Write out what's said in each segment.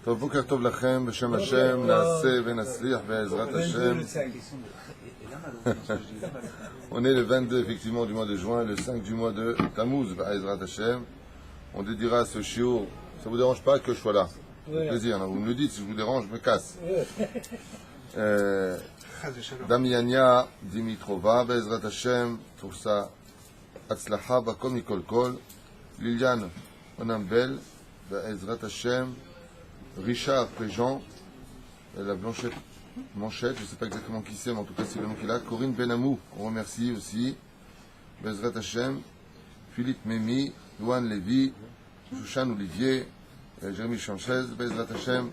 טוב, בוקר טוב לכם, בשם השם, נעשה ונצליח בעזרת השם. On est le 22 effectivement du mois de juin, le 5 du mois de Tammuz, בעזרת השם. On dédiera ce shiur. Ça vous dérange pas que je sois là? Avec plaisir, hein. Vous me le dites, si je vous dérange, je me casse. Damiania Dimitrova, בעזרת השם, pour sa הצלחה בכל מכל כל. ליליאן אונמבל, בעזרת השם. Richard Péjean, la Blanchette Manchette, je ne sais pas exactement qui c'est, mais en tout cas c'est le nom qu'il a. Corinne Benamou, on remercie aussi. Bezrat Hashem, Philippe Mémy, Louane Lévy, Shushan Olivier, Jérémy Chanchez, Bezrat Hashem,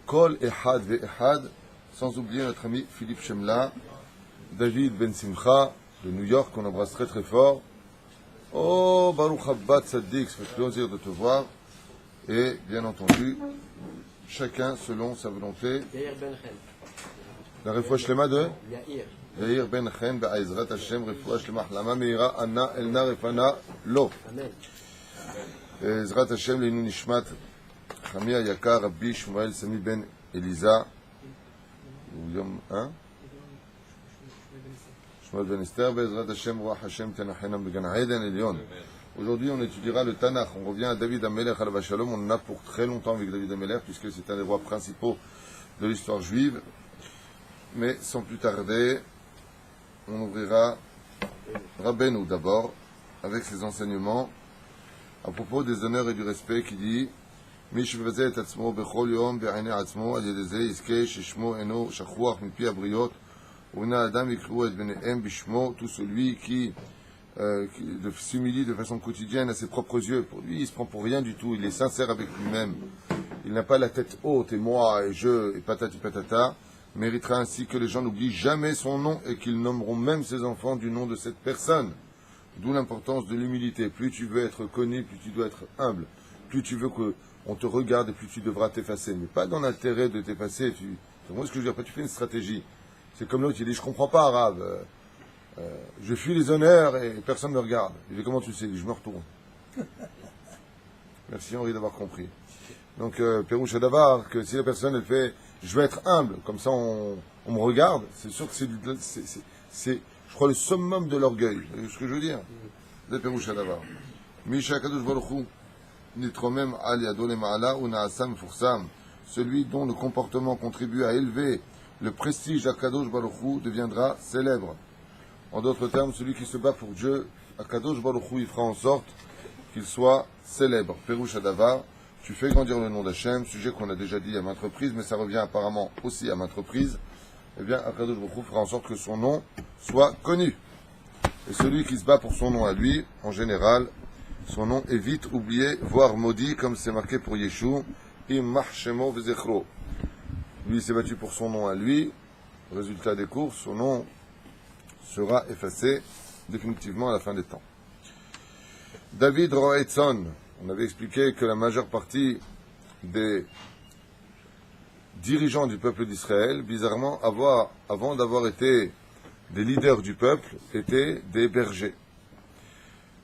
Kol Ehad Ve'ehad, sans oublier notre ami Philippe Shemla, David Ben Simcha, de New York, qu'on embrasse très très fort. Oh, Baruch Abba Tzaddik, ça fait plaisir de te voir. Et bien entendu, chacun selon sa volonté. La refoua shlema de Yair Ben Chen Ba'ezrat Hashem, refoua shlema Hlama Meira Anna Elna Refana Lo. Ezrat Hashem Leinu Nishmat Chamia Yakar Rabbi Shmuel Sami Ben Eliza Yom Shmuel Ben Esther Bezrat Hashem Ruach Hashem Tenachenam Began Haeden Elion. Aujourd'hui, on étudiera le Tanakh. On revient à David Amelech Alav Shalom. On en a pour très longtemps avec David Amelech, puisque c'est un des rois principaux de l'histoire juive. Mais sans plus tarder, on ouvrira Rabbeinu d'abord, avec ses enseignements, à propos des honneurs et du respect, qui dit Mi shevazeh et atzmo bechol yom be'anei atzmo al yedezeh yizkeh sheshmo eno shachuach mipi abriot u'ina adam yikru et benehem bishmo, tout celui qui s'humilie de façon quotidienne à ses propres yeux. Pour lui, il se prend pour rien du tout, il est sincère avec lui-même, il n'a pas la tête haute, et moi, et je, et patati patata, méritera ainsi que les gens n'oublient jamais son nom et qu'ils nommeront même ses enfants du nom de cette personne. D'où l'importance de l'humilité. Plus tu veux être connu, plus tu dois être humble. Plus tu veux qu'on te regarde et plus tu devras t'effacer. Mais pas dans l'intérêt de t'effacer. C'est moi ce que je veux dire, pas tu fais une stratégie. C'est comme l'autre, il dit, je comprends pas arabe. Je fuis les honneurs et personne ne me regarde. Il dit, comment tu sais? Je me retourne. Merci Henri d'avoir compris. Donc, Pérouche Davar, que si la personne elle fait, je vais être humble, comme ça on me regarde, c'est sûr que c'est, je crois, le summum de l'orgueil. Vous voyez ce que je veux dire? C'est Pérouche Davar. Misha Kadosh Baruch Hu, Nitromem Al Yadol Ma'ala ou Na'asam Fursam, celui dont le comportement contribue à élever le prestige d'Akadosh Baruch Hu deviendra célèbre. En d'autres termes, celui qui se bat pour Dieu, Akadosh Baruch Hu, il fera en sorte qu'il soit célèbre. Pérouche Davar, tu fais grandir le nom d'Hachem, sujet qu'on a déjà dit à maintes reprises, mais ça revient apparemment aussi à maintes reprises. Eh bien, Akadosh Baruch Hu fera en sorte que son nom soit connu. Et celui qui se bat pour son nom à lui, en général, son nom est vite oublié, voire maudit, comme c'est marqué pour Yeshua, Immach Shemo Vezechro. Lui, il s'est battu pour son nom à lui. Résultat des courses, son nom sera effacé définitivement à la fin des temps. David Roetzon, on avait expliqué que la majeure partie des dirigeants du peuple d'Israël, bizarrement, avant d'avoir été des leaders du peuple, étaient des bergers.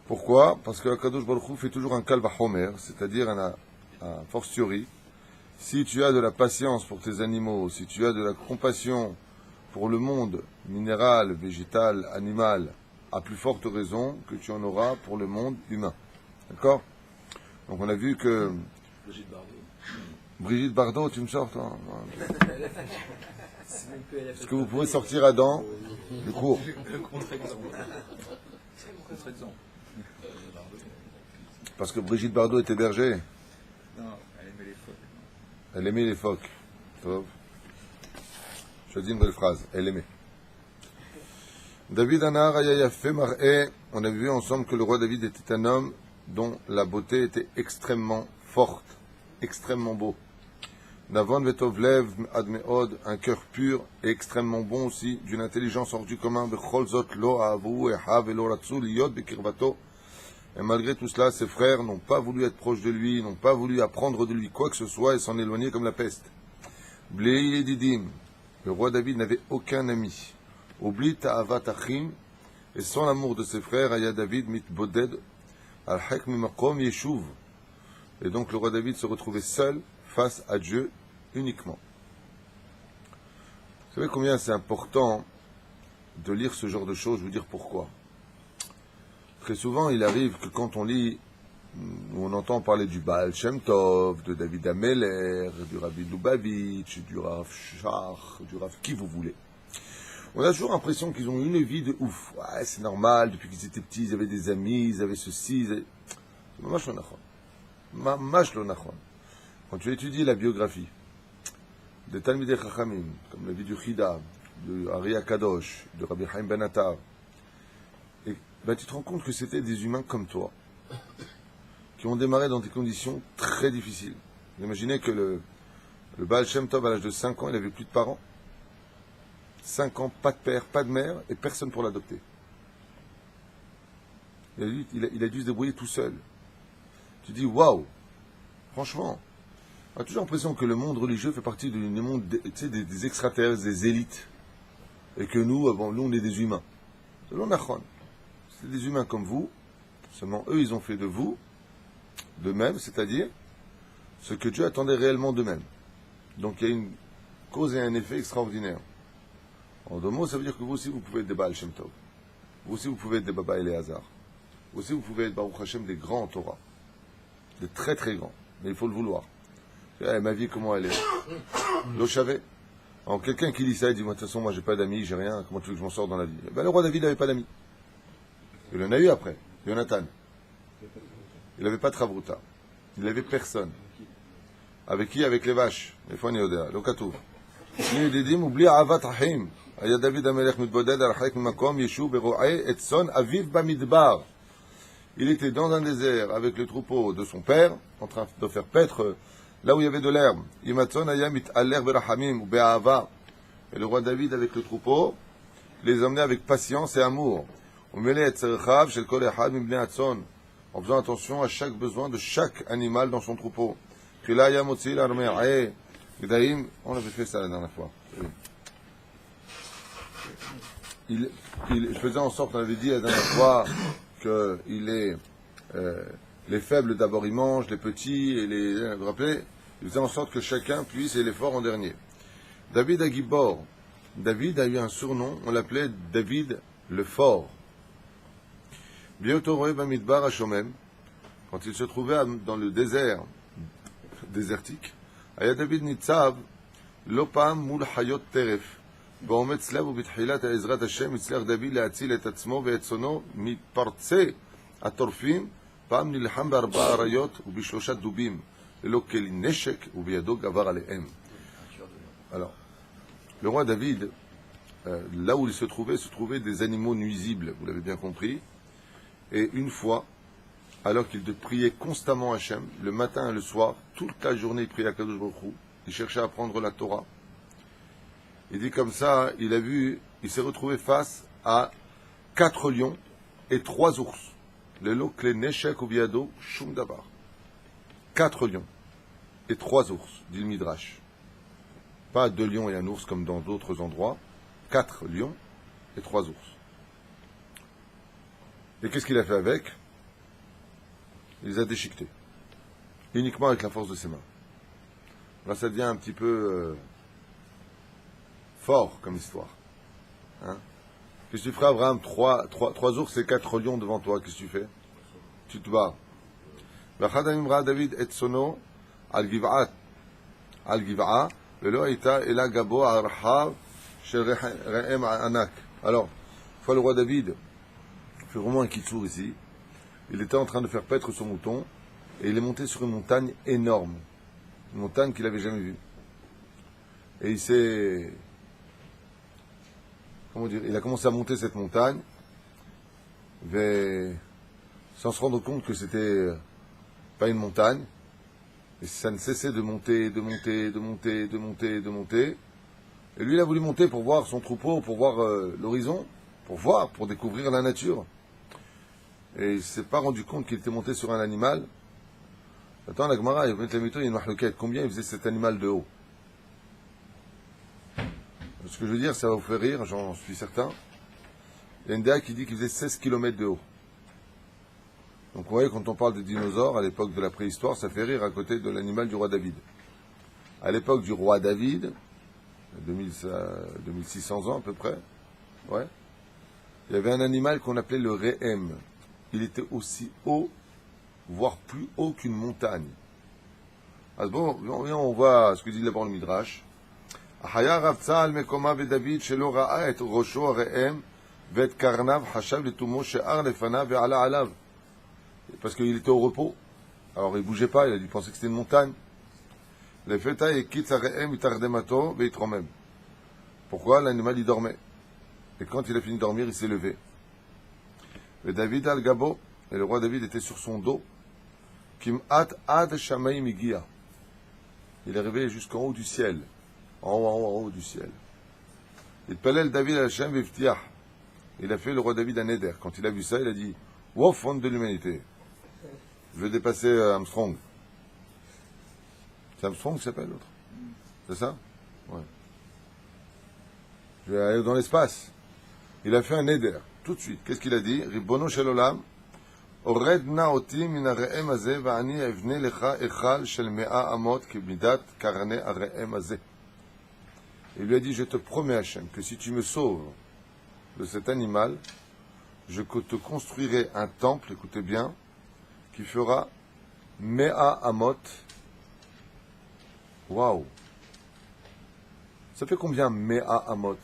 Pourquoi? Parce que Akadosh Baruch Hu fait toujours un kal vachomer, c'est-à-dire un fortiori. Si tu as de la patience pour tes animaux, si tu as de la compassion pour le monde minéral, végétal, animal, à plus forte raison que tu en auras pour le monde humain. D'accord? Donc on a vu que... Brigitte Bardot, tu me sors, toi? Est-ce que vous pouvez sortir Adam du cours? Parce que Brigitte Bardot était berger. Non, elle aimait les phoques. Elle aimait les phoques. Top. Je dis une belle phrase, elle aimait. David Anar Ayayafe Mar'e, on a vu ensemble que le roi David était un homme dont la beauté était extrêmement forte, extrêmement beau. Navon Vetovlev Admeod, un cœur pur et extrêmement bon aussi, d'une intelligence hors du commun, Becholzot Lo Avu Ehav Elo Ratsu Liyot Bekirbato. Et malgré tout cela, ses frères n'ont pas voulu être proches de lui, n'ont pas voulu apprendre de lui quoi que ce soit et s'en éloigner comme la peste. Blei Didim. Le roi David n'avait aucun ami. Oublie ta'avat achim, et sans l'amour de ses frères, Aya David mitboded al-hek mimakom yeshuv. Et donc le roi David se retrouvait seul face à Dieu uniquement. Vous savez combien c'est important de lire ce genre de choses? Je vais vous dire pourquoi. Très souvent, il arrive que quand on lit, on entend parler du Baal Shem Tov, de David Ameller, du Rabbi Lubavitch, du Rav Shach, du Rav qui vous voulez. On a toujours l'impression qu'ils ont une vie de ouf. Ouais, c'est normal, depuis qu'ils étaient petits, ils avaient des amis, ils avaient ceci. C'est mamash lo nachon. Mamash lo nachon. Quand tu étudies la biographie des Talmidei Chachamim, comme la vie du Chida, de Ari Akadosh, de Rabbi Chaim Ben Attar, et tu te rends compte que c'était des humains comme toi, qui ont démarré dans des conditions très difficiles. Vous imaginez que le Baal Shem Tov, à l'âge de 5 ans, il n'avait plus de parents. 5 ans, pas de père, pas de mère, et personne pour l'adopter. Il a dû se débrouiller tout seul. Tu dis, waouh, franchement, on a toujours l'impression que le monde religieux fait partie du monde des extraterrestres, des élites, et que nous, nous, on est des humains. C'est l'onachon. C'est des humains comme vous, seulement eux, ils ont fait de vous, de même, c'est-à-dire ce que Dieu attendait réellement d'eux-mêmes. Donc il y a une cause et un effet extraordinaire. En deux mots, ça veut dire que vous aussi, vous pouvez être des Baal Shem Tov. Vous aussi, vous pouvez être des Baba Eleazar. Vous aussi, vous pouvez être, Baruch Hashem, des grands en Torah. Des très très grands. Mais il faut le vouloir. Ma vie, comment elle est? L'eau savait. Alors, quelqu'un qui dit ça, il dit, moi, de toute façon, moi, j'ai pas d'amis, j'ai rien, comment tu veux que je m'en sorte dans la vie? Le roi David n'avait pas d'amis. Il en a eu après. Jonathan. Il n'avait pas de Chavruta. Il n'avait personne. Avec qui? Avec les vaches. Les fois, Néodéa. L'Okatouf. ידידים ובלי אהבת אחים. היה דוד המלך מתבודד הרחק ממקום יישוב ורועה את צאן אביו במדבר. Il était dans un désert avec le troupeau de son père, en train de faire paître là où il y avait de l'herbe. Imatzon aya mit'aler berachamim ou be'ahava. Et le roi David avec le troupeau les emmenait avec patience et amour. On mêlait et tzerchav shel kol echad mibnei atzon, en faisant attention à chaque besoin de chaque animal dans son troupeau. Kila aya motzi l'armée. Gdaïm, on avait fait ça la dernière fois. Il faisait en sorte, on avait dit la dernière fois, que les faibles d'abord ils mangent, les petits, et vous vous rappelez, il faisait en sorte que chacun puisse, et les forts en dernier. David Agibor, David a eu un surnom, on l'appelait David le fort. Biotoroé Bamidbar Hashomem, quand il se trouvait dans le désert désertique, היה דוד ניצב לא פעם מול חיות טרף. באומץ לב ובתחילת עזרת השם הצליח דוד להציל את עצמו ואת צאנו מפרצי הטורפים. פעם נלחם ב4 אריות וב3 דובים ללא כלי נשק ובידו גבר עליהם. Alors, le roi David, là où il se trouvait des animaux nuisibles, vous l'avez bien compris. Et une fois, alors qu'il priait constamment Hachem, le matin et le soir, toute la journée il priait à Kadosh Baruch Hu, il cherchait à apprendre la Torah. Il dit comme ça, il s'est retrouvé face à 4 lions et 3 ours. Le lot kle neshek ou biado shum davar. 4 lions et 3 ours, dit le Midrash. Pas 2 lions et un ours comme dans d'autres endroits, 4 lions et 3 ours. Et qu'est-ce qu'il a fait avec? Il les a déchiquetés. Uniquement avec la force de ses mains. Là, ça devient un petit peu fort comme histoire. Hein? Qu'est-ce que tu feras, Abraham? 3 ours et 4 lions devant toi. Qu'est-ce que tu fais? Tu te bats. David et sono al giv'a velo aita ela gabo arhav shel re'em anak. Alors, une fois le roi David fait vraiment un kitsour ici. Il était en train de faire paître son mouton et il est monté sur une montagne énorme. Une montagne qu'il n'avait jamais vue. Et il a commencé à monter cette montagne sans se rendre compte que c'était pas une montagne. Et ça ne cessait de monter, de monter, de monter, de monter, de monter. Et lui, il a voulu monter pour voir son troupeau, pour voir l'horizon, pour découvrir la nature. Et il ne s'est pas rendu compte qu'il était monté sur un animal. Attends, la Gemara, il y a une mahloquette. Combien il faisait cet animal de haut? Ce que je veux dire, ça va vous faire rire, j'en suis certain. Il y a une DA qui dit qu'il faisait 16 km de haut. Donc vous voyez, quand on parle des dinosaures, à l'époque de la préhistoire, ça fait rire à côté de l'animal du roi David. À l'époque du roi David, 2600 ans à peu près, ouais, il y avait un animal qu'on appelait le Rehem. Il était aussi haut, voire plus haut qu'une montagne. Alors bon, on voit ce que dit d'abord le Midrash. Ahaya Rav Tzal Mekoma David shelo ra'a et rosho Rehem vet karnav hashav letumo she'ar lefanav ve'ala alav. Parce qu'il était au repos. Alors il bougeait pas, il pensait que c'était une montagne. Le feta et kitz Rehem itardemato veitromem. Pourquoi? L'animal il dormait. Et quand il a fini de dormir, il s'est levé. Et David al-Gabo, et le roi David était sur son dos. Kim'at ad shamayim igia. Il est arrivé jusqu'en haut du ciel. En haut du ciel. Il palel David al-Hashem v'iftiach. Il a fait le roi David un éder. Quand il a vu ça, il a dit Wof, honte de l'humanité. Je veux dépasser Armstrong. C'est Armstrong qui s'appelle l'autre? C'est ça? Ouais. Je vais aller dans l'espace. Il a fait un éder. Tout de suite. Qu'est-ce qu'il a dit? Ribono shel olam. Oredna oti min ha-re'em hazeh va'ani evne lecha echal shel mea amot kemidat karne ha-re'em hazeh. Il lui a dit, je te promets, Hachem, que si tu me sauves de cet animal, je te construirai un temple, écoutez bien, qui fera mea amot. Waouh! Ça fait combien mea amot?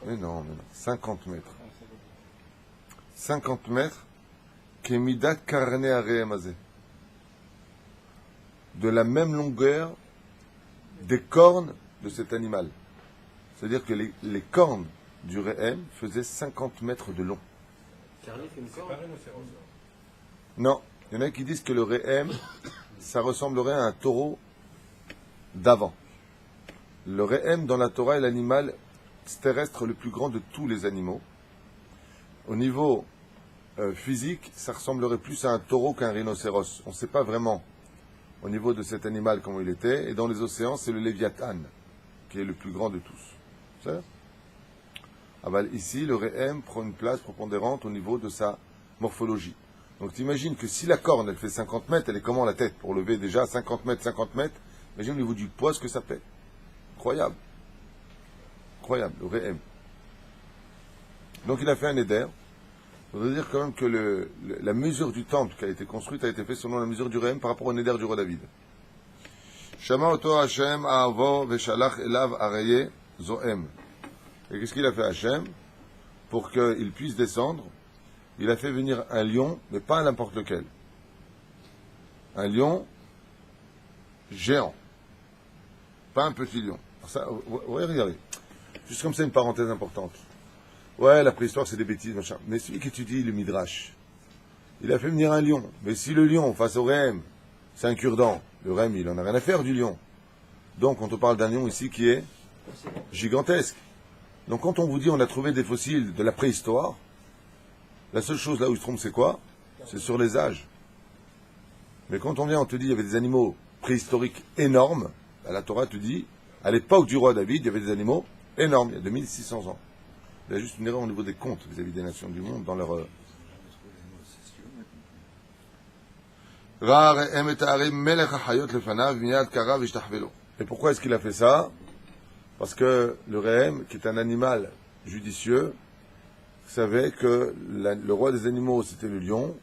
Mais non, 50 mètres. 50 mètres, kemidat karne ha-re'em hazeh. De la même longueur des cornes de cet animal. C'est-à-dire que les cornes du Rehem faisaient 50 mètres de long. Non, il y en a qui disent que le Rehem, ça ressemblerait à un taureau d'avant. Le Rehem dans la Torah est l'animal terrestre le plus grand de tous les animaux. Au niveau physique, ça ressemblerait plus à un taureau qu'à un rhinocéros. On ne sait pas vraiment au niveau de cet animal comment il était. Et dans les océans, c'est le Léviathan qui est le plus grand de tous. C'est ça? Ici, le Rehem prend une place prépondérante au niveau de sa morphologie. Donc tu imagines que si la corne, elle fait 50 mètres, elle est comment la tête? Pour lever déjà 50 mètres, imagine au niveau du poids ce que ça fait. Incroyable. Incroyable, le Rehem. Donc il a fait un éder. Ça veut dire quand même que la mesure du temple qui a été construite a été faite selon la mesure du Rehem par rapport au éder du roi David. Shama oto Hashem avo veshalach elav araye zoem. Et qu'est-ce qu'il a fait Hashem? Pour qu'il puisse descendre, il a fait venir un lion, mais pas n'importe lequel. Un lion géant. Pas un petit lion. Alors ça, ouais, regardez. Juste comme ça, une parenthèse importante. Ouais, la préhistoire, c'est des bêtises, machin. Mais celui qui étudie le Midrash, il a fait venir un lion. Mais si le lion, face au Rehem, c'est un cure-dent, le Rehem, il en a rien à faire du lion. Donc, on te parle d'un lion ici qui est gigantesque. Donc, quand on vous dit on a trouvé des fossiles de la préhistoire, la seule chose là où il se trompe, c'est quoi? C'est sur les âges. Mais quand on vient, on te dit il y avait des animaux préhistoriques énormes, la Torah te dit, à l'époque du roi David, il y avait des animaux énormes, il y a 2600 ans. Il y a juste une erreur au niveau des comptes vis-à-vis des nations du monde dans leur... Et pourquoi est-ce qu'il a fait ça? Parce que le Rehem, qui est un animal judicieux, savait que le roi des animaux, c'était le lion.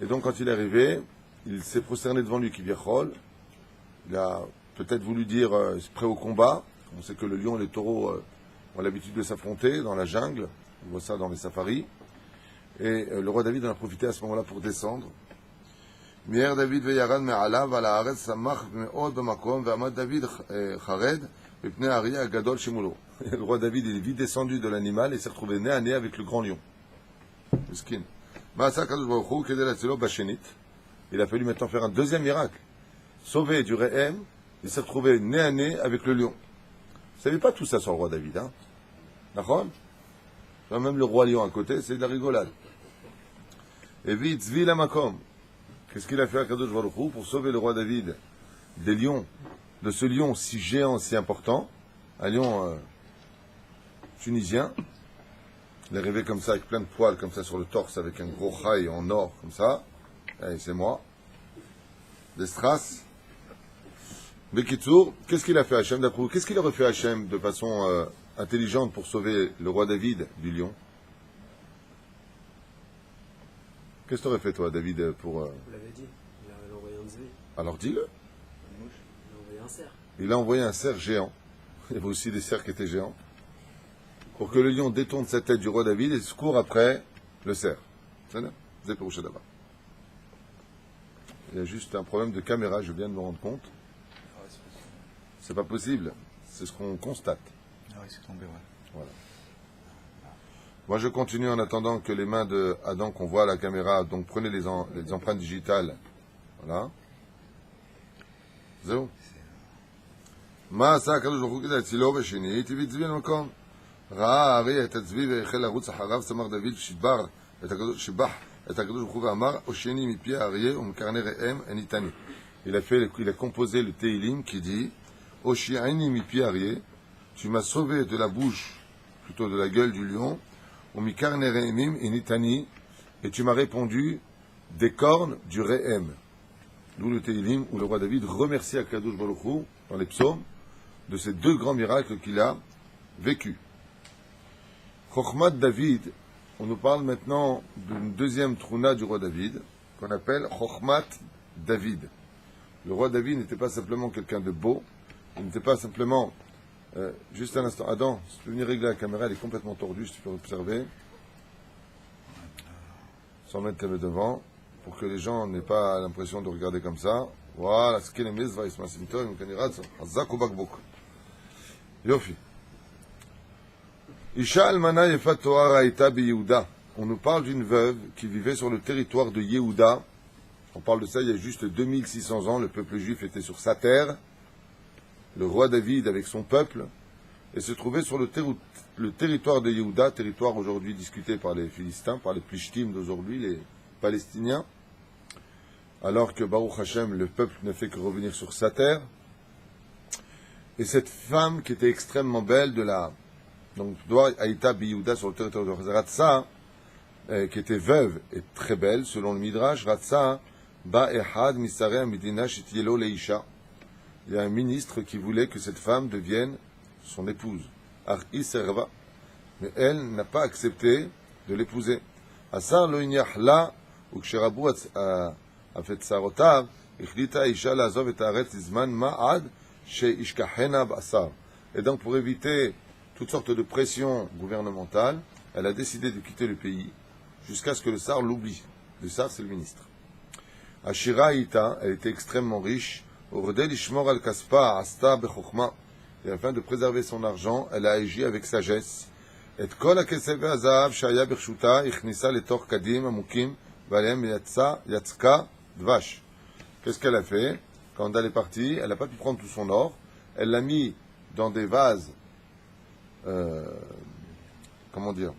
Et donc, quand il est arrivé, il s'est prosterné devant lui, Kivyachol. Il a peut-être voulu dire prêt au combat. On sait que le lion et les taureaux ont l'habitude de s'affronter dans la jungle. On voit ça dans les safaris. Et le roi David en a profité à ce moment-là pour descendre. Mier David ve'yarad me'alav ala haaretz samach me'od b'makom ve'amad David chared mipnei ha'aryeh hagadol shemulo. Le roi David il est vite descendu de l'animal et s'est retrouvé nez à nez avec le grand lion. Miskin. Ma'asa kadosh baruch hu kedei latzilo bashenit. Il a fallu maintenant faire un deuxième miracle. Sauvé du Rehem, il s'est retrouvé nez à nez avec le lion. Vous savez pas tout ça sur le roi David, hein? D'accord? Même le roi lion à côté, c'est de la rigolade. Et vite, Zvi la makom. Qu'est-ce qu'il a fait à Kadosh Baruch Hu pour sauver le roi David des lions, de ce lion si géant, si important, un lion tunisien. Il est arrivé comme ça, avec plein de poils, comme ça sur le torse, avec un gros chaï en or, comme ça. Et c'est moi. Des strass. Bekitsour, qu'est-ce qu'il a fait Hachem d'après vous? Qu'est-ce qu'il aurait fait Hachem de façon intelligente pour sauver le roi David du lion? Qu'est-ce que tu aurais fait toi, David, pour... Vous l'avez dit, il a envoyé un zvi, Alors dis-le. il a envoyé un cerf. Il a envoyé un cerf géant. Il y avait aussi des cerfs qui étaient géants. Pour que le lion détourne sa tête du roi David et se court après le cerf. C'est là. C'est pour d'abord. Il y a juste un problème de caméra, je viens de me rendre compte. Ah ouais, c'est possible. C'est pas possible. C'est ce qu'on constate. Ah oui, c'est tombé, ouais. Voilà. Moi, je continue en attendant que les mains de Adam qu'on voit à la caméra, donc prenez les empreintes digitales. Voilà. זהו. מה עשה הקדוש ברוך הוא כדי להצילו בשנית? הביא צבי למקום. ראה האריה את הצבי והחל לרוץ אחריו, צמח דוד שיבח את הקדוש ברוך הוא ואמר, הושעני מפי האריה ומקרני ראם הניתני. Il a composé le Teilim qui dit, הושעני מפי האריה, tu m'as sauvé de la bouche, plutôt de la gueule du lion, ומקרני ראמים הניתני, et tu m'as répondu des cornes du Réhem. D'où le Teilim où le roi David remercie Akadosh Baruch Hu, dans les psaumes, de ces deux grands miracles qu'il a vécus. Chokhmat David, on nous parle maintenant d'une deuxième trouna du roi David, qu'on appelle Chokhmat David. Le roi David n'était pas simplement quelqu'un de beau, il n'était pas simplement... juste un instant, Adam, si tu peux venir régler la caméra, elle est complètement tordue, si tu peux observer. Sans mettre tes mains devant, pour que les gens n'aient pas l'impression de regarder comme ça. Voilà, ce qu'il est mis, va, il se masse une tonne, il me Hazak ou bakbouk. Yofi. Isha almana yefat Torah haïta bi Yehuda. On nous parle d'une veuve qui vivait sur le territoire de Yehuda. On parle de ça il y a juste 2600 ans. Le peuple juif était sur sa terre. Le roi David avec son peuple. Et se trouvait sur le territoire de Yehuda, territoire aujourd'hui discuté par les Philistins, par les Plishtim d'aujourd'hui, les Palestiniens. Alors que Baruch Hashem, le peuple ne fait que revenir sur sa terre. Et cette femme qui était extrêmement belle donc Haïta Biyouda sur le territoire de Ratsa, qui était veuve et très belle, selon le Midrash, Ratsa, Ba Ehad Misareh Medina Shetielo Leisha. Il y a un ministre qui voulait que cette femme devienne son épouse. Ar Iserva. Mais elle n'a pas accepté de l'épouser. Asar lo inyahla, ou ksherabu afet sarotav, ikhlita isha lazov et aretz izman ma'ad, she ishkahena b'asar. Et donc, pour éviter toutes sortes de pressions gouvernementales, elle a décidé de quitter le pays jusqu'à ce que le Sar l'oublie. Le Sar, c'est le ministre. Ashira Ita, elle était extrêmement riche. Ordel ishmor al kaspa asta bechokhma. Et afin de préserver son argent, elle a agi avec sagesse. Et kol hakesef ve'azav shaya birshuta ikhnisa letor kadim amukim v'alem yatzka dvash. Qu'est-ce qu'elle a fait? Quand elle est partie, elle n'a pas pu prendre tout son or. Elle l'a mis dans des vases, comment dire,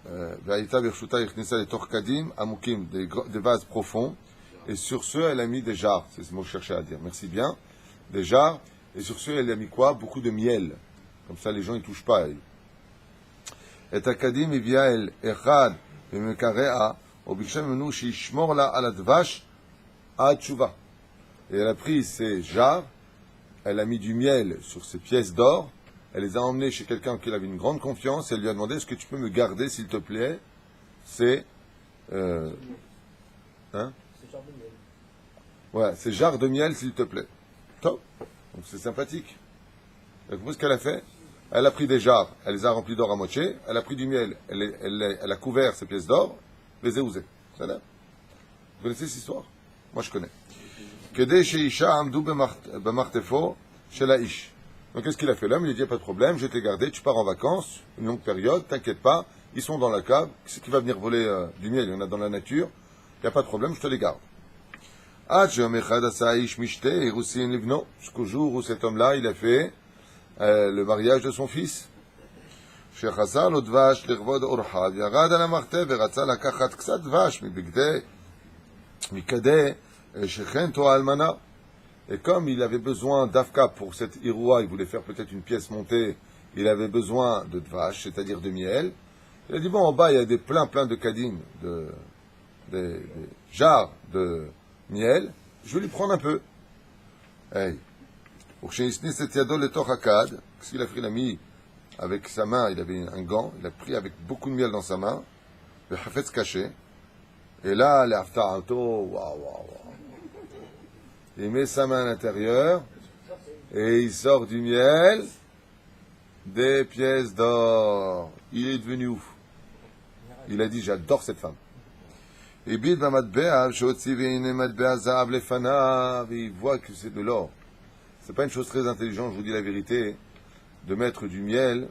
Va'ita birshuta ikhnisa letor kadim amukim, des vases profonds. Et sur ce, elle a mis des jarres. C'est ce mot que je cherchais à dire. Merci bien. Des jarres. Et sur ce, elle a mis quoi? Beaucoup de miel. Comme ça, les gens ne touchent pas à elle. Et Akadim, il vient elle, Echad, et Mekarea, Obichem Menu, Shishmor la aladvash, Achuva. Et elle a pris ces jarres, elle a mis du miel sur ces pièces d'or, elle les a emmenées chez quelqu'un qui avait une grande confiance, et elle lui a demandé, est-ce que tu peux me garder, s'il te plaît, ces, ouais, ces jarres de miel, s'il te plaît. Top. Donc c'est sympathique. Vous comprenez ce qu'elle a fait? Elle a pris des jarres, elle les a remplis d'or à moitié, elle a pris du miel, elle a couvert ces pièces d'or, les a usées. Vous connaissez cette histoire? Moi je connais. Kedei sheisha amdu b'martefo shel haish. Donc qu'est-ce qu'il a fait? L'homme il a dit, pas de problème, je t'ai gardé, tu pars en vacances, une longue période, t'inquiète pas, ils sont dans la cave, qui va venir voler du miel? Il y en a dans la nature, il n'y a pas de problème, je te les garde. Jusqu'au jour où cet homme-là, il a fait le mariage de son fils. Et comme il avait besoin d'Afka pour cette Iroua, il voulait faire peut-être une pièce montée, il avait besoin de dvash, c'est-à-dire de miel. Il a dit, bon, en bas, il y a des plein de kadim, des jarres de miel, je vais lui prendre un peu. Hey. Qu'est-ce qu'il a fait? Il a mis avec sa main, il avait un gant, il a pris avec beaucoup de miel dans sa main, le hafetz caché, et là, waouh, waouh. Il met sa main à l'intérieur, et il sort du miel des pièces d'or. Il est devenu ouf. Il a dit, j'adore cette femme. Et il voit que c'est de l'or. C'est pas une chose très intelligente, je vous dis la vérité, de mettre du miel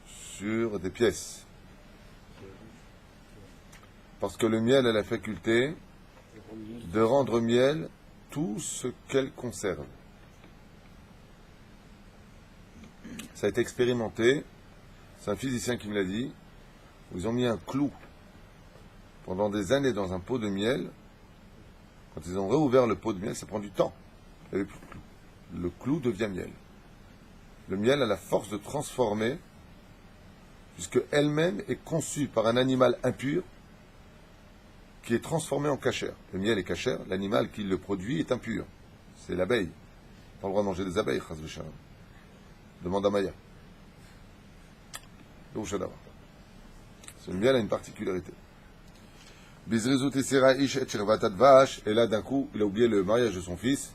sur des pièces. Parce que le miel a la faculté de rendre miel tout ce qu'elle conserve. Ça a été expérimenté, c'est un physicien qui me l'a dit, ils ont mis un clou pendant des années dans un pot de miel. Quand ils ont réouvert le pot de miel, ça prend du temps. Il n'y avait plus de clou. Le clou devient miel. Le miel a la force de transformer, puisque elle-même est conçue par un animal impur qui est transformé en cachère. Le miel est cachère, l'animal qui le produit est impur. C'est l'abeille. Pas le droit de manger des abeilles, chas v'shalom. Demande à Maya. Ce miel a une particularité. Et là, d'un coup, il a oublié le mariage de son fils.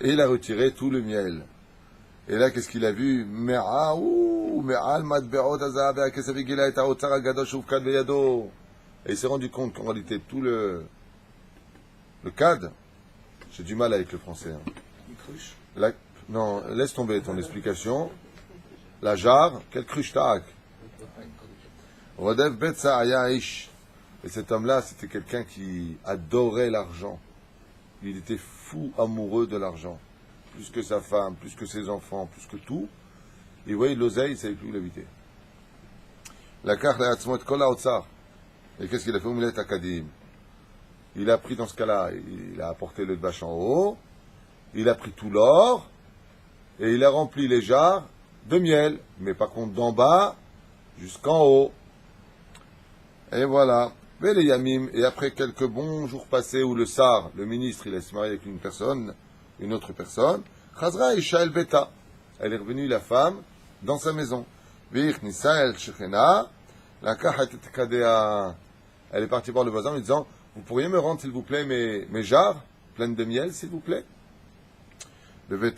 Et il a retiré tout le miel. Et là, qu'est-ce qu'il a vu? Et il s'est rendu compte qu'en réalité, tout le cad, j'ai du mal avec le français. Hein. Non, laisse tomber ton explication. La jarre, quel cruche tac. Rodef Betsa Ayaïch. Et cet homme-là, c'était quelqu'un qui adorait l'argent. Il était fou amoureux de l'argent. Plus que sa femme, plus que ses enfants, plus que tout. Et vous voyez, l'oseille, il ne savait plus où l'habiter. La carte à Atzmot Kola Otsar. Et qu'est-ce qu'il a fait? Oumlet Akadim. Il a pris dans ce cas-là, il a apporté le bâche en haut, il a pris tout l'or, et il a rempli les jarres de miel. Mais par contre, d'en bas jusqu'en haut. Et voilà. Mais les Yamim, et après quelques bons jours passés où le Sar, le ministre, il a se marié avec une autre personne, Chazra Isha El Beta. Elle est revenue, la femme, dans sa maison. Elle est partie voir le voisin en lui disant, vous pourriez me rendre, s'il vous plaît, mes jarres pleines de miel, s'il vous plaît? Et dès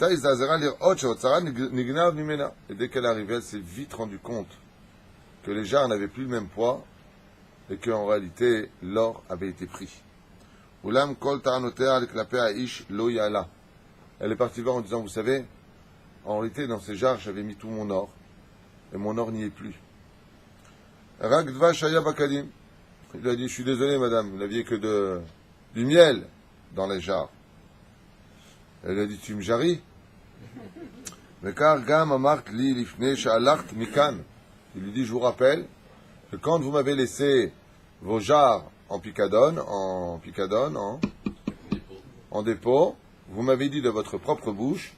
qu'elle est arrivée, elle s'est vite rendue compte que les jarres n'avaient plus le même poids et qu'en réalité, l'or avait été pris. Elle est partie voir en disant, vous savez, en réalité, dans ces jarres, j'avais mis tout mon or, et mon or n'y est plus. Il a dit, je suis désolé, madame, vous n'aviez que du miel dans les jarres. Elle a dit, tu me jarris? Il lui dit, je vous rappelle que quand vous m'avez laissé vos jarres en dépôt, vous m'avez dit de votre propre bouche,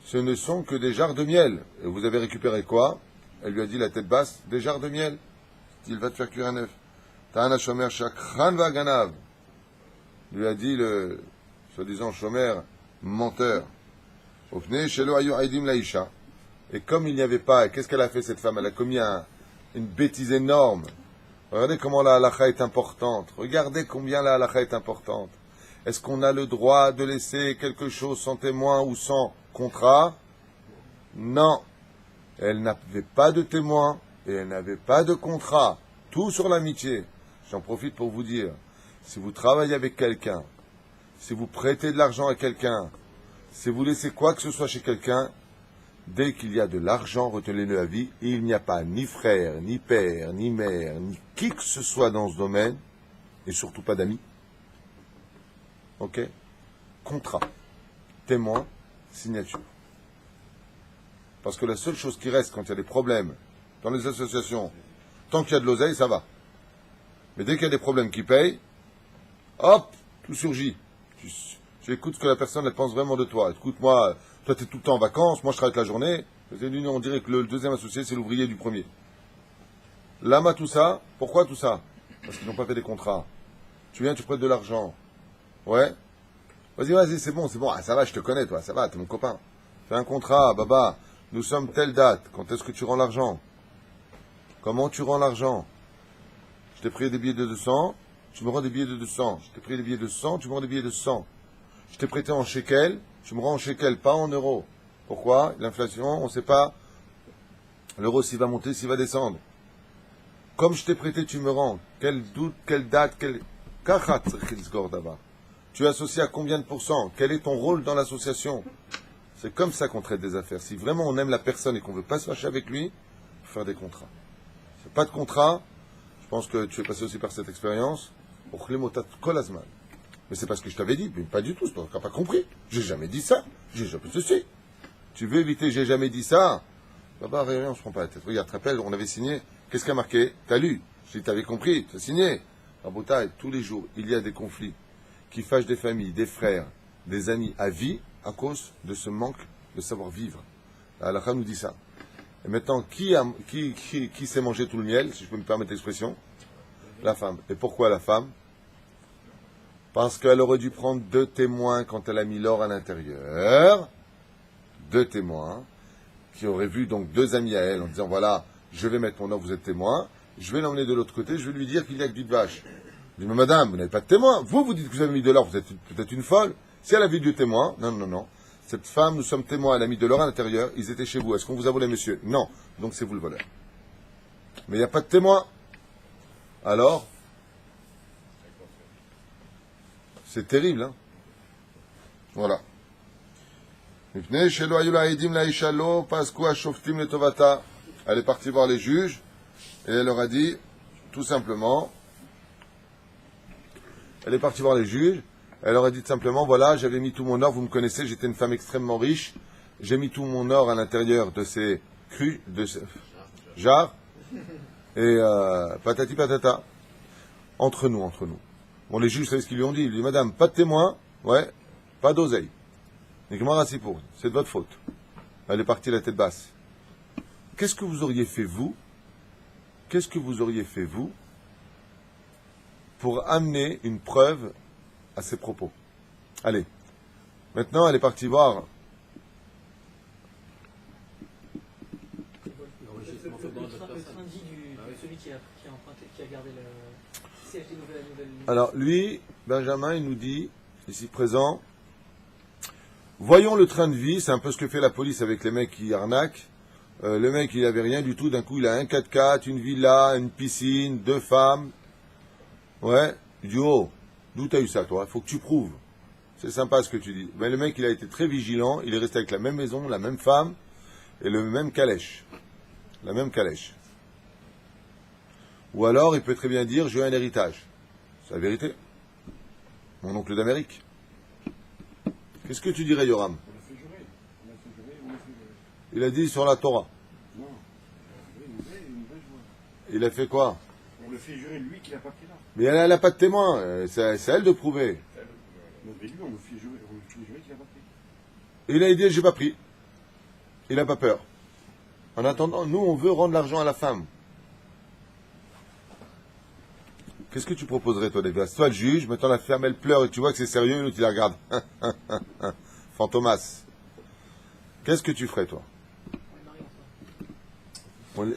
ce ne sont que des jarres de miel. Et vous avez récupéré quoi? Elle lui a dit la tête basse, des jarres de miel. Il va te faire cuire un œuf. Ta'ana shomer shakran vaganav. Lui a dit le soi-disant shomer menteur. Opne shelo ayu aidim laisha. Et comme il n'y avait pas, qu'est-ce qu'elle a fait cette femme? Elle a commis une bêtise énorme. Regardez comment la halakha est importante. Regardez combien la halakha est importante. Est-ce qu'on a le droit de laisser quelque chose sans témoin ou sans contrat? Non. Elle n'avait pas de témoin et elle n'avait pas de contrat. Tout sur l'amitié. J'en profite pour vous dire, si vous travaillez avec quelqu'un, si vous prêtez de l'argent à quelqu'un, si vous laissez quoi que ce soit chez quelqu'un, dès qu'il y a de l'argent, retenez-le à vie, et il n'y a pas ni frère, ni père, ni mère, ni qui que ce soit dans ce domaine, et surtout pas d'amis. Ok? Contrat, témoin, signature. Parce que la seule chose qui reste quand il y a des problèmes dans les associations, tant qu'il y a de l'oseille, ça va. Mais dès qu'il y a des problèmes qui payent, hop, tout surgit. Tu écoutes ce que la personne elle pense vraiment de toi. Écoute, moi, toi tu es tout le temps en vacances, moi je travaille toute la journée. On dirait que le deuxième associé c'est l'ouvrier du premier. Lama tout ça, pourquoi tout ça? Parce qu'ils n'ont pas fait des contrats. Tu viens, tu prêtes de l'argent. Ouais. Vas-y, c'est bon. Ah, ça va, je te connais, toi, ça va, t'es mon copain. Fais un contrat, Baba. Nous sommes telle date. Quand est-ce que tu rends l'argent? Comment tu rends l'argent? Je t'ai pris des billets de 200, tu me rends des billets de 200. Je t'ai pris des billets de 100, tu me rends des billets de 100. Je t'ai prêté en shekel, tu me rends en shekel, pas en euros. Pourquoi? L'inflation, on ne sait pas l'euro s'il va monter, s'il va descendre. Comme je t'ai prêté, tu me rends. Quel doute, quelle date, quel... Tu es associé à combien de pourcents? Quel est ton rôle dans l'association? C'est comme ça qu'on traite des affaires. Si vraiment on aime la personne et qu'on ne veut pas se fâcher avec lui, il faut faire des contrats. Si pas de contrat, je pense que tu es passé aussi par cette expérience. Mais c'est parce que je t'avais dit, mais pas du tout, c'est parce que tu n'as pas compris. J'ai jamais dit ça. J'ai jamais ceci. Tu veux éviter, j'ai jamais dit ça. Là-bas, rien, on ne se prend pas la tête. Regarde, tu te rappelles, on avait signé. Qu'est-ce qui a marqué? T'as lu. Si tu avais compris, tu as signé. Rabotaï, tous les jours, il y a des conflits qui fâchent des familles, des frères, des amis à vie à cause de ce manque de savoir-vivre. La halakha nous dit ça. Et maintenant, qui s'est mangé tout le miel, si je peux me permettre l'expression? La femme. Et pourquoi la femme? Parce qu'elle aurait dû prendre 2 témoins quand elle a mis l'or à l'intérieur. 2 témoins qui auraient vu donc 2 amis à elle en disant voilà, je vais mettre mon or, vous êtes témoin. Je vais l'emmener de l'autre côté, je vais lui dire qu'il y a que du de vache. Je dis, mais madame, vous n'avez pas de témoin. Vous dites que vous avez mis de l'or, vous êtes peut-être une folle. Si elle a vu 2 témoins, non. Cette femme, nous sommes témoins, elle a mis de l'or à l'intérieur, ils étaient chez vous. Est-ce qu'on vous a volé, monsieur? Non. Donc c'est vous le voleur. Mais il n'y a pas de témoin. Alors, c'est terrible, hein? Voilà. Elle est partie voir les juges et elle leur a dit, tout simplement, elle leur a dit simplement, voilà, j'avais mis tout mon or, vous me connaissez, j'étais une femme extrêmement riche, j'ai mis tout mon or à l'intérieur de ces de ces jarres, et patati patata, entre nous. Bon, les juges, vous savez ce qu'ils lui ont dit? Ils lui ont dit, madame, pas de témoin, ouais, pas d'oseille. C'est de votre faute. Elle est partie la tête basse. Qu'est-ce que vous auriez fait, vous, pour amener une preuve à ses propos? Allez. Maintenant, elle est partie voir. L'enregistrement Le sonore de train la personne. dit de celui qui a emprunté, qui a gardé le. Qui a acheté la nouvelle. Alors, lui, Benjamin, il nous dit, ici présent, voyons le train de vie, c'est un peu ce que fait la police avec les mecs qui arnaquent. Le mec, il avait rien du tout, d'un coup, il a un 4x4, une villa, une piscine, 2 femmes. Ouais, il dit, oh, d'où t'as eu ça, toi? Faut que tu prouves. C'est sympa ce que tu dis. Mais le mec, il a été très vigilant, il est resté avec la même maison, la même femme, et le même calèche. La même calèche. Ou alors, il peut très bien dire, j'ai eu un héritage. C'est la vérité. Mon oncle d'Amérique. Qu'est-ce que tu dirais, Yoram? Il a dit sur la Torah. Non. Il a fait quoi? On le fait jurer, lui, qui n'a pas pris là. Mais elle n'a pas de témoin. C'est à elle de prouver. Mais lui, on le fait jurer qu'il n'a pas pris. Il a dit, j'ai pas pris. Il n'a pas peur. En attendant, nous, on veut rendre l'argent à la femme. Qu'est-ce que tu proposerais, toi, David? Toi, le juge, maintenant la femme, elle pleure et tu vois que c'est sérieux, l'autre, il la regarde. Fantomas. Qu'est-ce que tu ferais, toi? On est...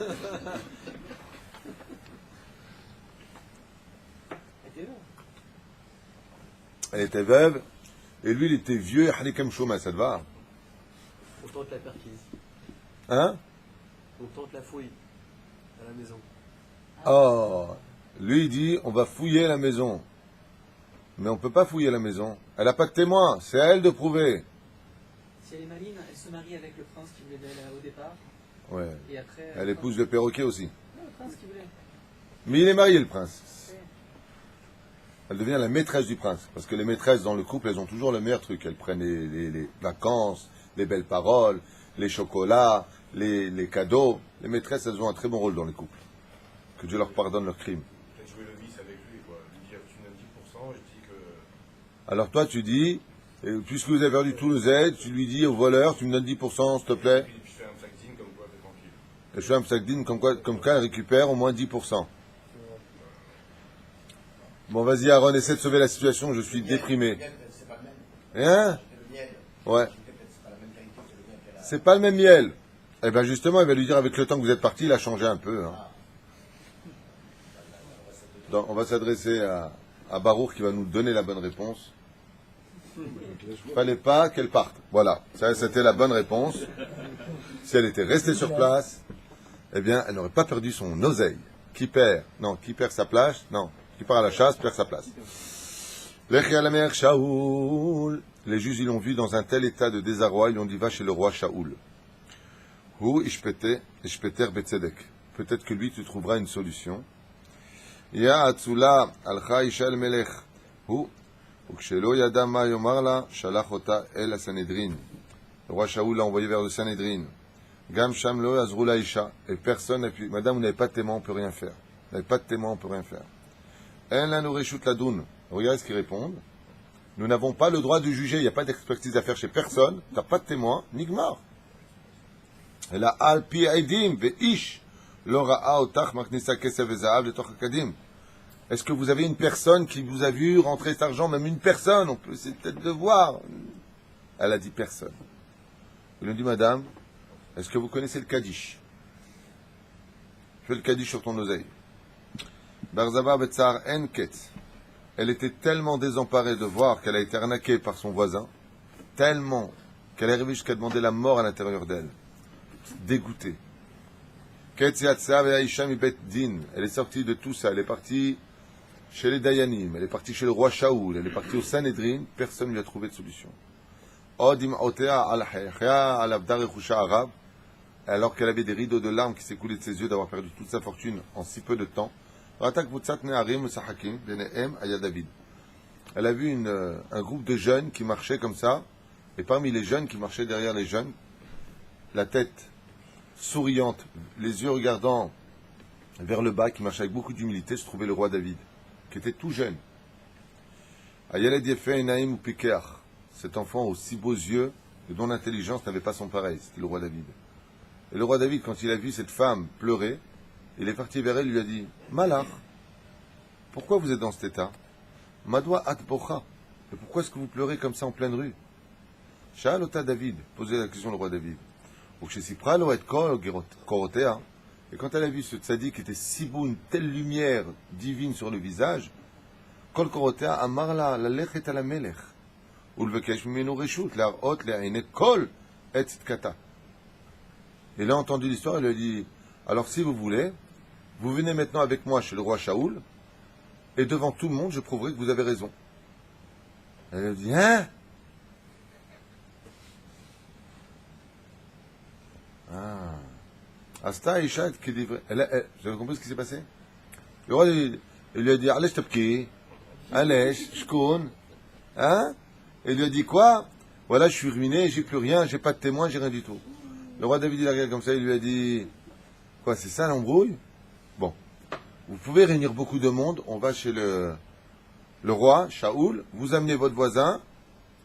Elle était veuve, et lui, il était vieux, Halikam Chouma, ça te va? On tente la perquise. Hein? On tente la fouille à la maison. Oh, lui, il dit, on va fouiller la maison. Mais on ne peut pas fouiller la maison. Elle n'a pas de témoin, c'est à elle de prouver. Si elle est maline, elle se marie avec le prince qui voulait d'elle au départ. Ouais. Et après. Elle épouse le perroquet aussi. Non, le prince qui voulait. Mais il est marié, le prince. Elle devient la maîtresse du prince. Parce que les maîtresses dans le couple, elles ont toujours le meilleur truc. Elles prennent les vacances, les belles paroles, les chocolats, les cadeaux. Les maîtresses, elles ont un très bon rôle dans les couples. Que Dieu leur pardonne leurs crimes. Peut-être jouer le vice avec lui, quoi. Lui dire, tu me donnes 10%, je dis que. Alors toi, tu dis, puisque vous avez perdu tous les aides, tu lui dis au voleur, tu me donnes 10%, s'il te plaît. Et puis je fais un psaqdin comme quoi, t'es tranquille. Et je fais un psaqdin comme quoi elle récupère au moins 10%. Bon, vas-y, Aaron, essaie de sauver la situation, je suis déprimé. Hein? Ouais. C'est pas le même miel. Eh bien justement, il va lui dire avec le temps que vous êtes parti, il a changé un peu. Hein. Donc, on va s'adresser à Baruch qui va nous donner la bonne réponse. Il fallait pas qu'elle parte. Voilà, ça c'était la bonne réponse. Si elle était restée sur place, eh bien, elle n'aurait pas perdu son oseille. Qui perd? Non, qui perd sa place? Non, qui part à la chasse perd sa place. Lechi à la mère Shaoul. Les juges, ils l'ont vu dans un tel état de désarroi, ils lui ont dit va chez le roi Shaoul. Hu ishpeter betzedek. Peut-être que lui, tu trouveras une solution. Ya atzula alcha isha el melech. Hu ukshelo yada ma yomar la shalach ota el hasanedrin. Le roi Shaoul l'a envoyé vers le Sanhedrin. Gam sham lo yazru la isha. Et personne n'a pu. Madame, vous n'avez pas de témoin, on peut rien faire. Vous n'avez pas de témoin, on peut rien faire. En la nourishut ladoun. Regardez ce qu'ils répondent. Nous n'avons pas le droit de juger, il n'y a pas d'expertise à faire chez personne, tu n'as pas de témoin, nigmar. Et là, al pi aidim ve'ish lo ra'a otach maknisa kesef ve'zahav letoch hakadim. Est-ce que vous avez une personne qui vous a vu rentrer cet argent, même une personne, on peut essayer peut-être de voir. Elle a dit personne. Il lui dit, madame, est-ce que vous connaissez le Kaddish? Fais le Kaddish sur ton oseille. Barzava betzar en ketz. Elle était tellement désemparée de voir qu'elle a été arnaquée par son voisin, tellement qu'elle est arrivée jusqu'à demander la mort à l'intérieur d'elle. Dégoûtée. Elle est sortie de tout ça. Elle est partie chez les Dayanim, elle est partie chez le roi Shaoul, elle est partie au Sanhedrin. Personne ne lui a trouvé de solution. Alors qu'elle avait des rideaux de larmes qui s'écoulaient de ses yeux d'avoir perdu toute sa fortune en si peu de temps. Elle a vu un groupe de jeunes qui marchaient comme ça, et parmi les jeunes qui marchaient derrière les jeunes, la tête souriante, les yeux regardant vers le bas, qui marchait avec beaucoup d'humilité, se trouvait le roi David, qui était tout jeune. Cet enfant aux si beaux yeux, et dont l'intelligence n'avait pas son pareil, c'était le roi David. Et le roi David, quand il a vu cette femme pleurer, il est parti vers elle et lui a dit « Malach, pourquoi vous êtes dans cet état ? Madwa atbocha. Et pourquoi est-ce que vous pleurez comme ça en pleine rue ?» Sha'alota David, posait la question le roi David. Et quand elle a vu ce tzaddik qui était si beau, une telle lumière divine sur le visage, Kol korotea amarla lalechet ala melech. Ulvekesh mimenu reshut l'arot le'aine kol et tzidkata. Il a entendu l'histoire, il lui a dit alors si vous voulez, vous venez maintenant avec moi chez le roi Shaoul, et devant tout le monde, je prouverai que vous avez raison. Elle lui a dit, hein? Ah. Asta Isha qui dit, vous avez compris ce qui s'est passé? Le roi, il lui a dit, allez, tabki, allez, shkoun, hein? Et il lui a dit quoi? Voilà, je suis ruiné, j'ai plus rien, j'ai pas de témoin, j'ai rien du tout. Le roi David, il a regardé comme ça, il lui a dit, quoi, c'est ça l'embrouille? Bon. Vous pouvez réunir beaucoup de monde, on va chez le roi, Shaoul, vous amenez votre voisin,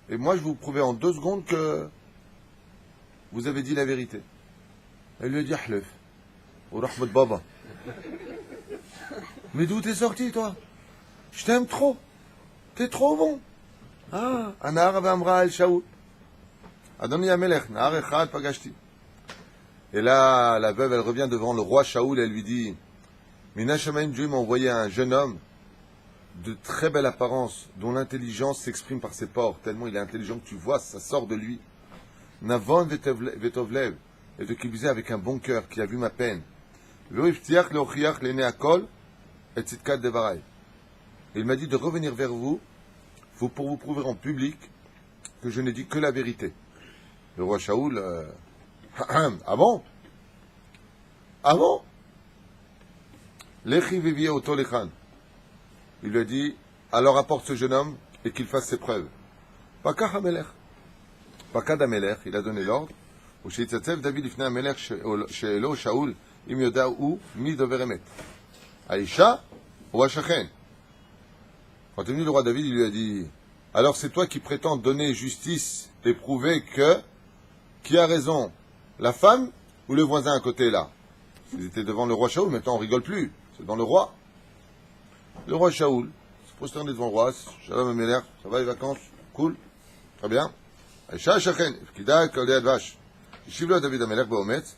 et moi je vous prouver en 2 secondes que vous avez dit la vérité. Elle lui a dit, Ahlef, ou Rahmat Baba. Mais d'où t'es sorti, toi? Je t'aime trop. T'es trop bon. Ah, Anar Amra el Shaoul. Adoni Amelech, Nar Echad Pagashti. Et là, la veuve, elle revient devant le roi Shaoul, elle lui dit, Mina Shamaim, Dieu m'a envoyé un jeune homme de très belle apparence, dont l'intelligence s'exprime par ses pores, tellement il est intelligent que tu vois, ça sort de lui. Navon Vetovlev, et de Kibizé avec un bon cœur, qui a vu ma peine. Il m'a dit de revenir vers vous, pour vous prouver en public que je n'ai dit que la vérité. Le roi Shaoul, ah bon? Ah bon? Il lui a dit, alors apporte ce jeune homme et qu'il fasse ses preuves. Pakah Amelech. Pakad Amelech, il a donné l'ordre. David ifna Amelech she'elo Shaoul im yoda'u mi dover emet. Aïcha ou Achachen. Quand est venu le roi David, il lui a dit, alors c'est toi qui prétends donner justice et prouver que qui a raison, la femme ou le voisin à côté là? Ils étaient devant le roi Shaoul, maintenant on rigole plus. C'est dans le roi. Le roi Shaoul se prosterne devant le roi. Shalom Amelech, ça va les vacances? Cool. Très bien. Aïcha Shachen, Kida Kolé Advash. Shivlo David Amelech Baometz.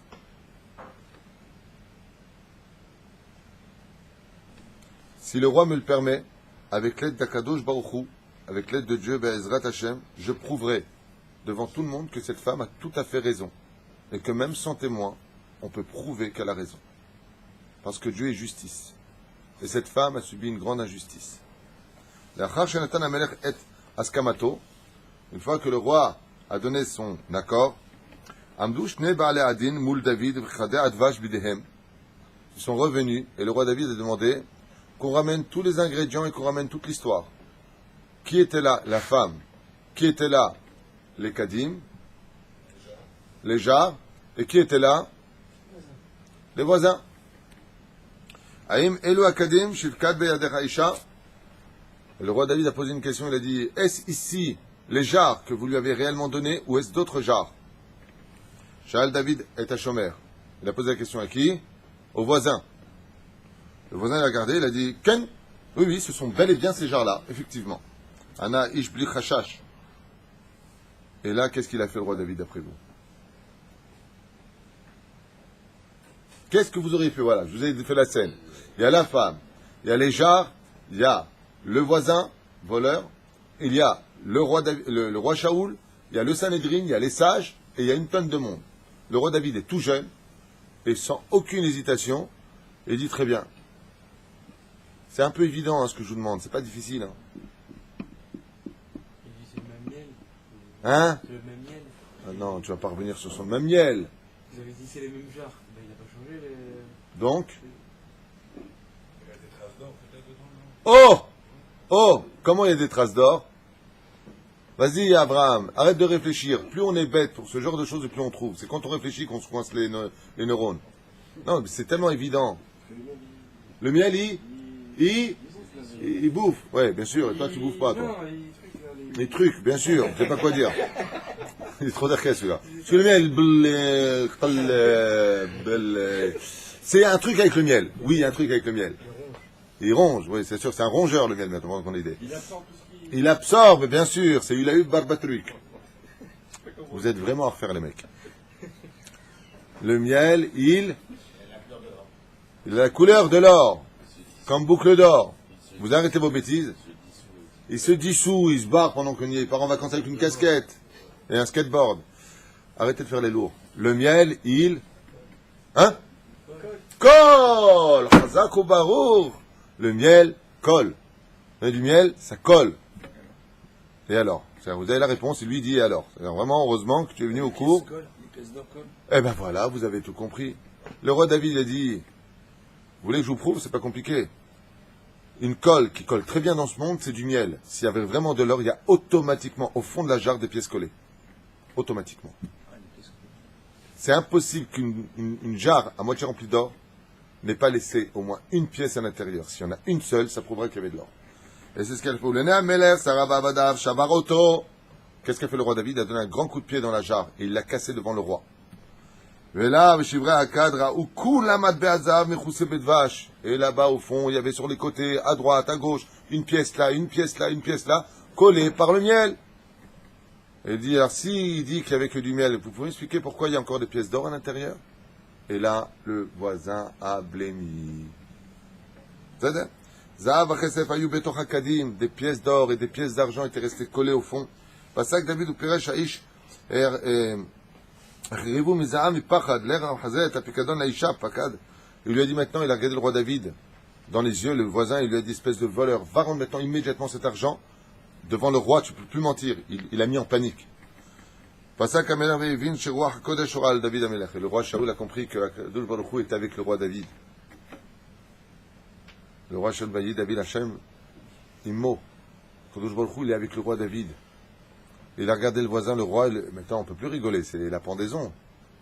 Si le roi me le permet, avec l'aide d'Akadosh Baruch Hu, avec l'aide de Dieu, Be'ezrat Hashem, je prouverai devant tout le monde que cette femme a tout à fait raison. Et que même sans témoin, on peut prouver qu'elle a raison. Parce que Dieu est justice. Et cette femme a subi une grande injustice. L'achar Shenatan Amelech et Askamato, une fois que le roi a donné son accord, Amdou Shne Ba'ale Adin Moul David V'chadeh Advash Bidehem. Ils sont revenus et le roi David a demandé qu'on ramène tous les ingrédients et qu'on ramène toute l'histoire. Qui était là? La femme. Qui était là? Les Kadim, les Jars. Et qui était là? Les voisins. Aïm Elu Akadim Shivkat Beyadech Aïcha. Le roi David a posé une question, il a dit, est-ce ici les jars que vous lui avez réellement donnés ou est-ce d'autres jars? Shaal David est à Shomer. Il a posé la question à qui? Au voisin. Le voisin il a regardé, il a dit, Ken? Oui, oui, ce sont bel et bien ces jars-là, effectivement. Ana Ishbli Khashash. Et là, qu'est-ce qu'il a fait le roi David d'après vous? Qu'est-ce que vous auriez fait? Voilà, je vous ai fait la scène. Il y a la femme, il y a les jars, il y a le voisin, voleur, il y a le roi Shaoul, il y a le Sanhédrin, il y a les sages, et il y a une tonne de monde. Le roi David est tout jeune, et sans aucune hésitation, et dit très bien. C'est un peu évident hein, ce que je vous demande, c'est pas difficile. Hein, Il dit c'est le même miel. hein? C'est le même miel. Ah non, tu vas pas revenir sur son même miel. Vous avez dit c'est les mêmes genres. Ben, il n'a pas changé. Donc, Il y a des traces d'or peut-être dedans, non? oh! Oh! Comment il y a des traces d'or? Vas-y, Abraham, arrête de réfléchir. Plus on est bête pour ce genre de choses, plus on trouve. C'est quand on réfléchit qu'on se coince les neurones. Non, mais c'est tellement évident. Le miel, il bouffe. Ouais, bien sûr. Et toi, tu bouffes pas, toi. Non, Les trucs, bien sûr. Je sais pas quoi dire. Il est trop derrière, celui-là. Parce que le miel, c'est un truc avec le miel. Oui, il y a un truc avec le miel. Il ronge, oui, c'est sûr. C'est un rongeur, le miel, maintenant qu'on a idée. Il absorbe tout ce qui... Il absorbe, bien sûr. Il a eu Barbatruc. Vous êtes vraiment à refaire, les mecs. Le miel, il a la couleur de l'or, comme boucle d'or. Vous arrêtez vos bêtises. Il se dissout, il se barre pendant qu'on y est. Il part en vacances avec une casquette et un skateboard. Arrêtez de faire les lourds. Le miel, il... Hein? Colle! Chazak ou barour. Le miel colle. Et du miel, ça colle. Et alors? Vous avez la réponse, il lui dit et alors? Alors vraiment, heureusement que tu es venu au cours. Eh ben voilà, vous avez tout compris. Le roi David a dit, vous voulez que je vous prouve? C'est pas compliqué. Une colle qui colle très bien dans ce monde, c'est du miel. S'il y avait vraiment de l'or, il y a automatiquement au fond de la jarre des pièces collées. Automatiquement. C'est impossible qu'une jarre à moitié remplie d'or n'ait pas laissé au moins une pièce à l'intérieur. S'il y en a une seule, ça prouverait qu'il y avait de l'or. Et c'est ce qu'elle fait. Qu'est-ce qu'a fait le roi David? Il a donné un grand coup de pied dans la jarre et il l'a cassé devant le roi. Et là-bas, au fond, il y avait sur les côtés, à droite, à gauche, une pièce là, une pièce là, une pièce là, collée par le miel. Et il dit, alors si il dit qu'il n'y avait que du miel, vous pouvez expliquer pourquoi il y a encore des pièces d'or à l'intérieur? Et là, le voisin a blémi. Des pièces d'or et des pièces d'argent étaient restées collées au fond. Pasak David ou Piresh Haïch. Il lui a dit maintenant, il a regardé le roi David dans les yeux, le voisin, il lui a dit espèce de voleur, va rendre maintenant immédiatement cet argent devant le roi, tu ne peux plus mentir. Il a mis en panique. Et le roi Shaoul a compris que Akadosh Baruch Hu était avec le roi David. Le roi Shaoul Bayi, David Hashem, Immo. Akadosh Baruch Hu, il est avec le roi David. Il a regardé le voisin, le roi, maintenant on ne peut plus rigoler, c'est la pendaison.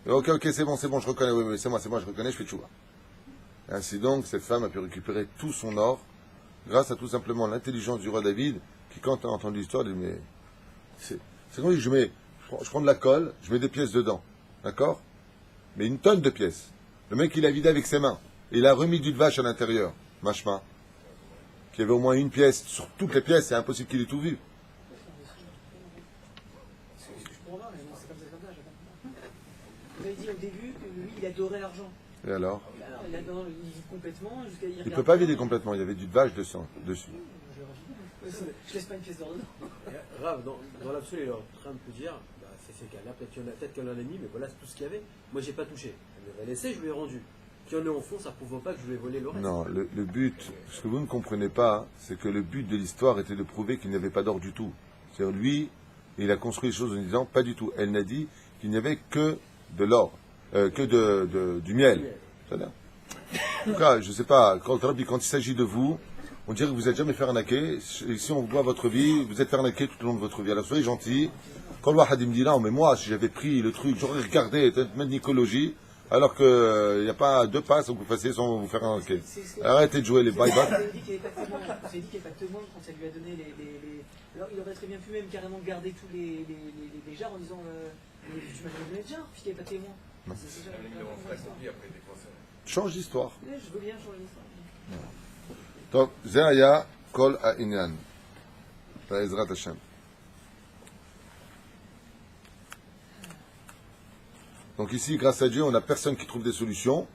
Et ok, c'est bon, je reconnais, oui, c'est moi, je reconnais, je fais tchouva. Ainsi donc, cette femme a pu récupérer tout son or, grâce à tout simplement l'intelligence du roi David, qui quand a entendu l'histoire, il dit, mais, c'est comme je prends de la colle, je mets des pièces dedans, d'accord? Mais une tonne de pièces. Le mec, il a vidé avec ses mains, et il a remis du vache à l'intérieur, machma, qu'il y avait au moins une pièce, sur toutes les pièces, c'est impossible qu'il ait tout vu. pour moi, mais bon, c'est comme ça, je comprends. Vous avez dit au début que lui, il adorait l'argent. Et alors? Alors, il vit complètement jusqu'à dire. Il ne peut pas vider complètement, il y avait du vache de sang dessus. Je laisse pas une pièce d'or dedans. Grave, dans l'absolu, il est en train de te dire, bah, c'est ces cas-là, peut-être qu'il y en a mis, mais voilà, c'est tout ce qu'il y avait. Moi, j'ai pas touché. Elle m'avait laissé, je lui ai rendu. Qu'il y en ait en fond, ça prouve pas que je lui ai volé le reste. Non, le but, ce que vous ne comprenez pas, c'est que le but de l'histoire était de prouver qu'il n'y avait pas d'or du tout. C'est-à-dire, lui, il a construit les choses en disant, pas du tout. Elle n'a dit qu'il n'y avait que de l'or, du miel. C'est-à-dire, en tout cas, je ne sais pas, quand il s'agit de vous, on dirait que vous n'êtes jamais fait arnaquer. Et si on voit votre vie, vous êtes fait arnaquer tout au long de votre vie. Alors soyez gentils. Quand le Wahad me dit là, mais moi, si j'avais pris le truc, j'aurais regardé, même Nicologie, alors qu'il n'y a pas deux passes que vous fassiez sans vous faire arnaquer. Arrêtez de jouer les buy-back. Vous avez dit qu'il n'y avait pas de témoin. Vous avez dit qu'il n'y avait pas de témoin quand ça lui a donné les... Alors il aurait très bien pu même carrément garder tous les jarres en disant tu m'as donné le jar, puisqu'il n'y avait pas de témoin. Non. C'est déjà La ligne de refraction, après, des fois, ça. Change d'histoire. Je veux bien changer l'histoire. Donc, Zaya Kol Ha'inyan. Ezrat Hashem. Donc ici, grâce à Dieu, on n'a personne qui trouve des solutions.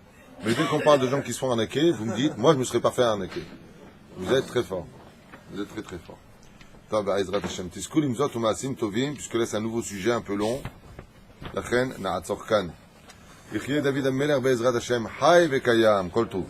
Mais dès qu'on parle de gens qui se font arnaquer, vous me dites, moi je ne me serais pas fait arnaquer. Vous êtes très fort. Vous êtes très très fort. Ezrat Hashem. Tiskul imzot u'ma'asim tovim, puisque là c'est un nouveau sujet un peu long. Lachen na'atzor kan. יחיה דוד המלך בעזרת השם, חי וקיים, כל טוב.